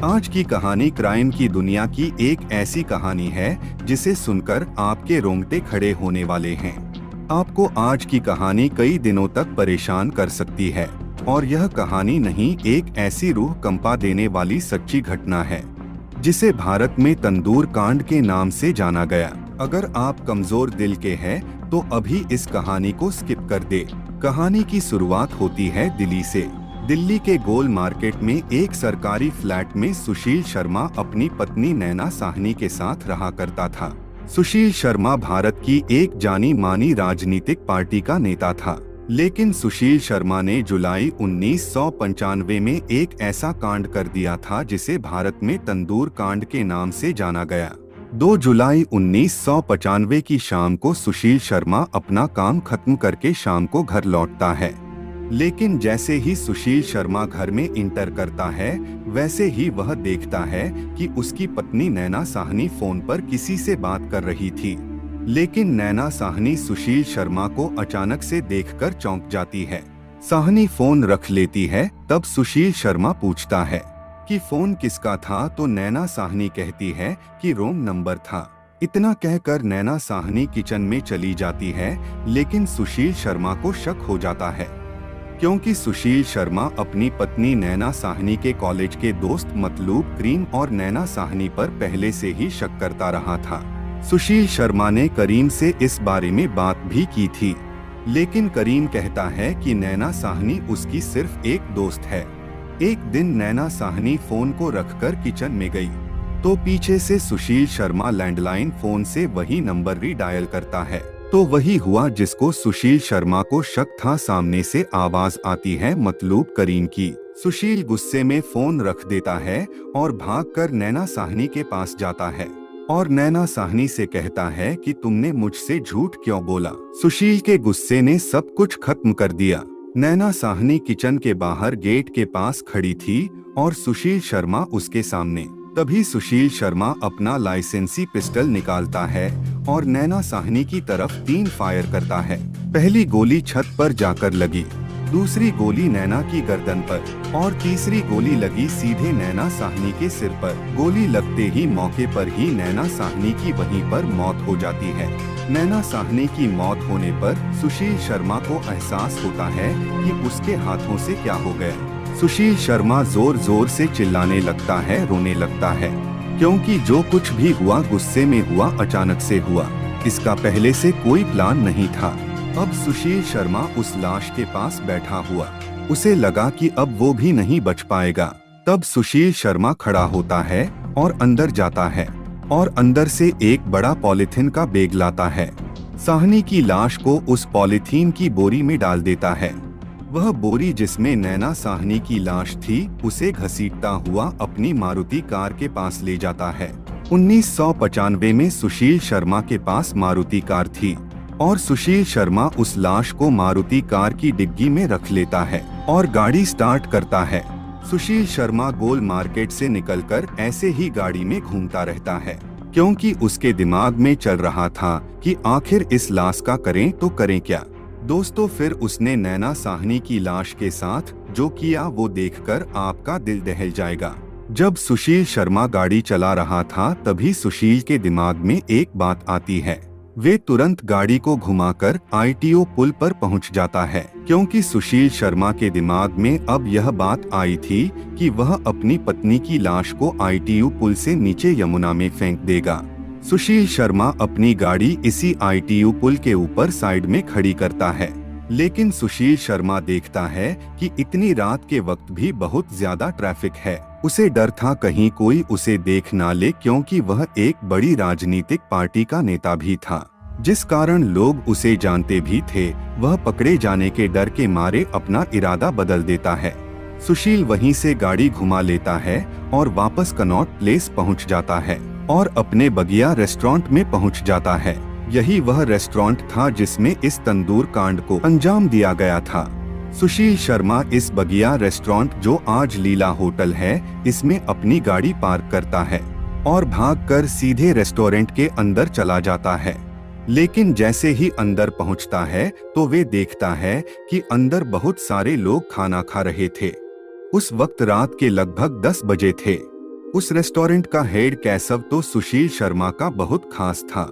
आज की कहानी क्राइम की दुनिया की एक ऐसी कहानी है जिसे सुनकर आपके रोंगटे खड़े होने वाले हैं। आपको आज की कहानी कई दिनों तक परेशान कर सकती है और यह कहानी नहीं, एक ऐसी रूह कंपा देने वाली सच्ची घटना है जिसे भारत में तंदूर कांड के नाम से जाना गया। अगर आप कमजोर दिल के हैं तो अभी इस कहानी को स्किप कर दे। कहानी की शुरुआत होती है दिल्ली से। दिल्ली के गोल मार्केट में एक सरकारी फ्लैट में सुशील शर्मा अपनी पत्नी नैना साहनी के साथ रहा करता था। सुशील शर्मा भारत की एक जानी मानी राजनीतिक पार्टी का नेता था, लेकिन सुशील शर्मा ने जुलाई 1995 में एक ऐसा कांड कर दिया था जिसे भारत में तंदूर कांड के नाम से जाना गया। 2 जुलाई 1995 की शाम को सुशील शर्मा अपना काम खत्म करके शाम को घर लौटता है, लेकिन जैसे ही सुशील शर्मा घर में इंटर करता है वैसे ही वह देखता है कि उसकी पत्नी नैना साहनी फोन पर किसी से बात कर रही थी। लेकिन नैना साहनी सुशील शर्मा को अचानक से देखकर चौंक जाती है। साहनी फोन रख लेती है। तब सुशील शर्मा पूछता है कि फोन किसका था, तो नैना साहनी कहती है कि रॉन्ग नंबर था। इतना कहकर नैना साहनी किचन में चली जाती है, लेकिन सुशील शर्मा को शक हो जाता है क्योंकि सुशील शर्मा अपनी पत्नी नैना साहनी के कॉलेज के दोस्त मतलूब करीम और नैना साहनी पर पहले से ही शक करता रहा था। सुशील शर्मा ने करीम से इस बारे में बात भी की थी, लेकिन करीम कहता है कि नैना साहनी उसकी सिर्फ एक दोस्त है। एक दिन नैना साहनी फोन को रखकर किचन में गई तो पीछे से सुशील शर्मा लैंडलाइन फोन से वही नंबर रीडायल करता है, तो वही हुआ जिसको सुशील शर्मा को शक था। सामने से आवाज आती है मतलूब करीम की। सुशील गुस्से में फोन रख देता है और भागकर नैना साहनी के पास जाता है और नैना साहनी से कहता है कि तुमने मुझसे झूठ क्यों बोला। सुशील के गुस्से ने सब कुछ खत्म कर दिया। नैना साहनी किचन के बाहर गेट के पास खड़ी थी और सुशील शर्मा उसके सामने। तभी सुशील शर्मा अपना लाइसेंसी पिस्टल निकालता है और नैना साहनी की तरफ 3 फायर करता है। पहली गोली छत पर जाकर लगी, दूसरी गोली नैना की गर्दन पर और तीसरी गोली लगी सीधे नैना साहनी के सिर पर। गोली लगते ही मौके पर ही नैना साहनी की वहीं पर मौत हो जाती है। नैना साहनी की मौत होने पर सुशील शर्मा को एहसास होता है कि उसके हाथों से क्या हो गया। सुशील शर्मा जोर जोर से चिल्लाने लगता है, रोने लगता है, क्योंकि जो कुछ भी हुआ गुस्से में हुआ, अचानक से हुआ। इसका पहले से कोई प्लान नहीं था। अब सुशील शर्मा उस लाश के पास बैठा हुआ, उसे लगा कि अब वो भी नहीं बच पाएगा। तब सुशील शर्मा खड़ा होता है और अंदर जाता है और अंदर से एक बड़ा पॉलीथीन का बैग लाता है। साहनी की लाश को उस पॉलीथीन की बोरी में डाल देता है। वह बोरी जिसमें नैना साहनी की लाश थी उसे घसीटता हुआ अपनी मारुति कार के पास ले जाता है। 1995 में सुशील शर्मा के पास मारुति कार थी और सुशील शर्मा उस लाश को मारुति कार की डिग्गी में रख लेता है और गाड़ी स्टार्ट करता है। सुशील शर्मा गोल मार्केट से निकलकर ऐसे ही गाड़ी में घूमता रहता है, क्योंकि उसके दिमाग में चल रहा था कि आखिर इस लाश का करें तो करें क्या। दोस्तों, फिर उसने नैना साहनी की लाश के साथ जो किया वो देखकर आपका दिल दहल जाएगा। जब सुशील शर्मा गाड़ी चला रहा था तभी सुशील के दिमाग में एक बात आती है। वे तुरंत गाड़ी को घुमाकर ITO पुल पर पहुंच जाता है, क्योंकि सुशील शर्मा के दिमाग में अब यह बात आई थी कि वह अपनी पत्नी की लाश को ITO पुल से नीचे यमुना में फेंक देगा। सुशील शर्मा अपनी गाड़ी इसी ITO पुल के ऊपर साइड में खड़ी करता है, लेकिन सुशील शर्मा देखता है कि इतनी रात के वक्त भी बहुत ज्यादा ट्रैफिक है। उसे डर था कहीं कोई उसे देख ना ले, क्योंकि वह एक बड़ी राजनीतिक पार्टी का नेता भी था, जिस कारण लोग उसे जानते भी थे। वह पकड़े जाने के डर के मारे अपना इरादा बदल देता है। सुशील वहीं से गाड़ी घुमा लेता है और वापस कनॉट प्लेस पहुंच जाता है और अपने बगिया रेस्टोरेंट में पहुंच जाता है। यही वह रेस्टोरेंट था जिसमें इस तंदूर कांड को अंजाम दिया गया था। सुशील शर्मा इस बगिया रेस्टोरेंट, जो आज लीला होटल है, इसमें अपनी गाड़ी पार्क करता है और भागकर सीधे रेस्टोरेंट के अंदर चला जाता है। लेकिन जैसे ही अंदर पहुंचता है तो वे देखता है कि अंदर बहुत सारे लोग खाना खा रहे थे। उस वक्त रात के लगभग 10 बजे थे। उस रेस्टोरेंट का हेड केशव तो सुशील शर्मा का बहुत खास था।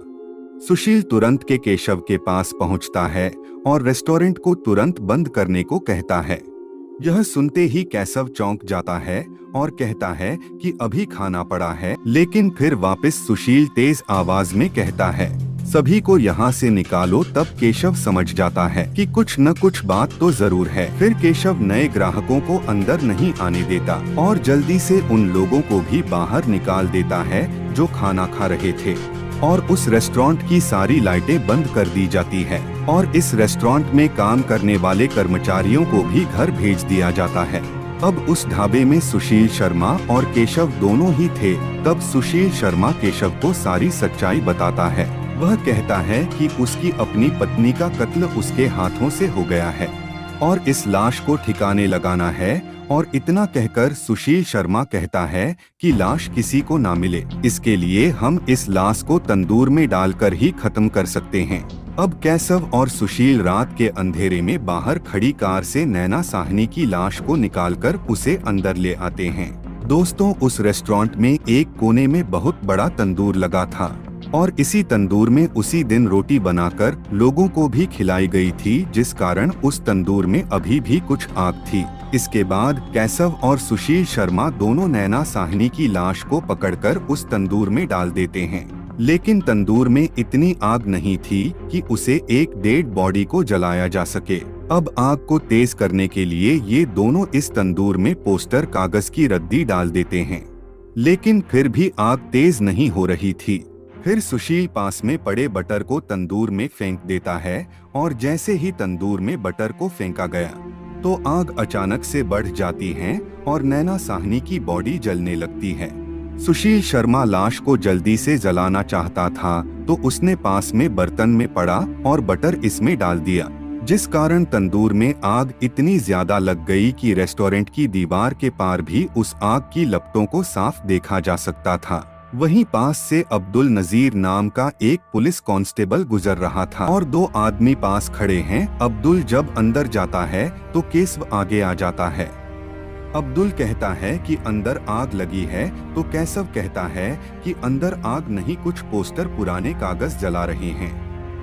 सुशील तुरंत के केशव के पास पहुंचता है और रेस्टोरेंट को तुरंत बंद करने को कहता है। यह सुनते ही केशव चौंक जाता है और कहता है कि अभी खाना पड़ा है, लेकिन फिर वापस सुशील तेज आवाज में कहता है, सभी को यहाँ से निकालो। तब केशव समझ जाता है कि कुछ न कुछ बात तो जरूर है। फिर केशव नए ग्राहकों को अंदर नहीं आने देता और जल्दी से उन लोगों को भी बाहर निकाल देता है जो खाना खा रहे थे, और उस रेस्टोरेंट की सारी लाइटें बंद कर दी जाती है और इस रेस्टोरेंट में काम करने वाले कर्मचारियों को भी घर भेज दिया जाता है। अब उस ढाबे में सुशील शर्मा और केशव दोनों ही थे। तब सुशील शर्मा केशव को सारी सच्चाई बताता है। वह कहता है कि उसकी अपनी पत्नी का कत्ल उसके हाथों से हो गया है और इस लाश को ठिकाने लगाना है, और इतना कहकर सुशील शर्मा कहता है कि लाश किसी को ना मिले, इसके लिए हम इस लाश को तंदूर में डालकर ही खत्म कर सकते हैं। अब केशव और सुशील रात के अंधेरे में बाहर खड़ी कार से नैना साहनी की लाश को निकालकर उसे अंदर ले आते हैं। दोस्तों, उस रेस्टोरेंट में एक कोने में बहुत बड़ा तंदूर लगा था और इसी तंदूर में उसी दिन रोटी बनाकर लोगों को भी खिलाई गई थी, जिस कारण उस तंदूर में अभी भी कुछ आग थी। इसके बाद केशव और सुशील शर्मा दोनों नैना साहनी की लाश को पकड़कर उस तंदूर में डाल देते हैं, लेकिन तंदूर में इतनी आग नहीं थी कि उसे एक डेड बॉडी को जलाया जा सके। अब आग को तेज करने के लिए ये दोनों इस तंदूर में पोस्टर कागज की रद्दी डाल देते हैं, लेकिन फिर भी आग तेज नहीं हो रही थी। फिर सुशील पास में पड़े बटर को तंदूर में फेंक देता है और जैसे ही तंदूर में बटर को फेंका गया तो आग अचानक से बढ़ जाती है और नैना साहनी की बॉडी जलने लगती है। सुशील शर्मा लाश को जल्दी से जलाना चाहता था तो उसने पास में बर्तन में पड़ा और बटर इसमें डाल दिया, जिस कारण तंदूर में आग इतनी ज्यादा लग गई कि रेस्टोरेंट की दीवार के पार भी उस आग की लपटों को साफ देखा जा सकता था। वहीं पास से अब्दुल नजीर नाम का एक पुलिस कांस्टेबल गुजर रहा था और दो आदमी पास खड़े हैं। अब्दुल जब अंदर जाता है तो केशव आगे आ जाता है। अब्दुल कहता है कि अंदर आग लगी है तो केशव कहता है कि अंदर आग नहीं, कुछ पोस्टर पुराने कागज जला रहे हैं।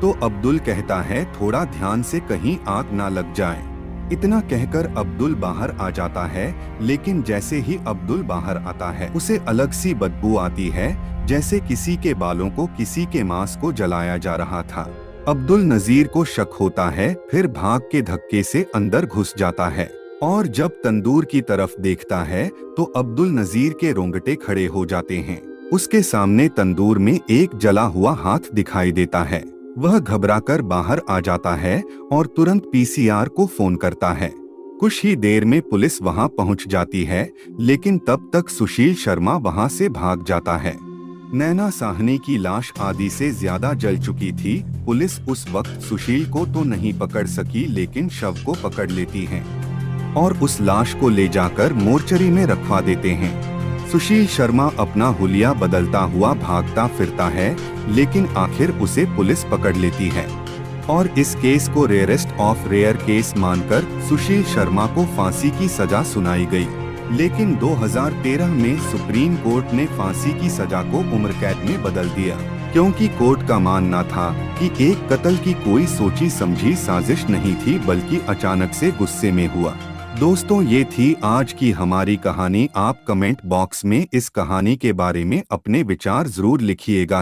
तो अब्दुल कहता है थोड़ा ध्यान से कहीं आग ना लग जाए। इतना कहकर अब्दुल बाहर आ जाता है, लेकिन जैसे ही अब्दुल बाहर आता है उसे अलग सी बदबू आती है, जैसे किसी के बालों को, किसी के मांस को जलाया जा रहा था। अब्दुल नजीर को शक होता है, फिर भाग के धक्के से अंदर घुस जाता है और जब तंदूर की तरफ देखता है तो अब्दुल नजीर के रोंगटे खड़े हो जाते हैं। उसके सामने तंदूर में एक जला हुआ हाथ दिखाई देता है। वह घबराकर बाहर आ जाता है और तुरंत पीसीआर को फोन करता है। कुछ ही देर में पुलिस वहां पहुंच जाती है, लेकिन तब तक सुशील शर्मा वहां से भाग जाता है। नैना साहनी की लाश आधी से ज्यादा जल चुकी थी। पुलिस उस वक्त सुशील को तो नहीं पकड़ सकी, लेकिन शव को पकड़ लेती है और उस लाश को ले जाकर मोर्चरी में रखवा देते हैं। सुशील शर्मा अपना हुलिया बदलता हुआ भागता फिरता है, लेकिन आखिर उसे पुलिस पकड़ लेती है और इस केस को रेयरेस्ट ऑफ रेयर केस मानकर सुशील शर्मा को फांसी की सजा सुनाई गई। लेकिन 2013 में सुप्रीम कोर्ट ने फांसी की सजा को उम्र कैद में बदल दिया, क्योंकि कोर्ट का मानना था कि एक कत्ल की कोई सोची समझी साजिश नहीं थी, बल्कि अचानक से गुस्से में हुआ। दोस्तों, ये थी आज की हमारी कहानी। आप कमेंट बॉक्स में इस कहानी के बारे में अपने विचार जरूर लिखिएगा।